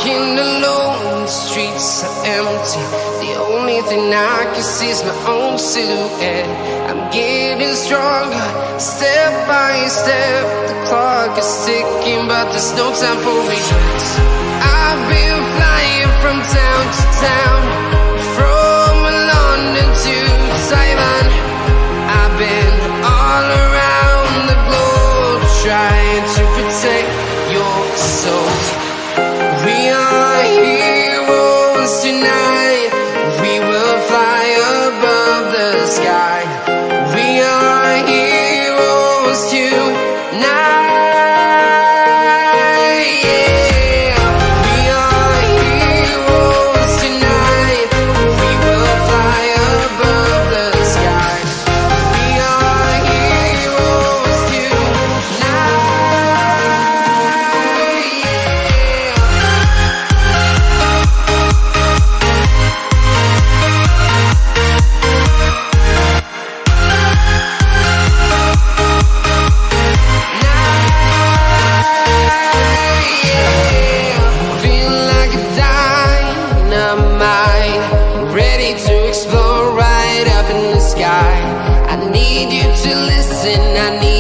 walking alone, the streets are empty. The only thing I can see is my own silhouette. I'm getting stronger, step by step. The clock is ticking, but there's no time for regrets. I've been flying from town to town, from London to Taiwan. I've been all around the globe, trying to protect your soul. We are heroes tonight. We will fly above the sky. We are heroes tonight. Yeah. We are heroes tonight. We will fly above the sky. We are heroes tonight. Feeling like a dynamite, ready to explode right up in the sky. I need you to listen, I need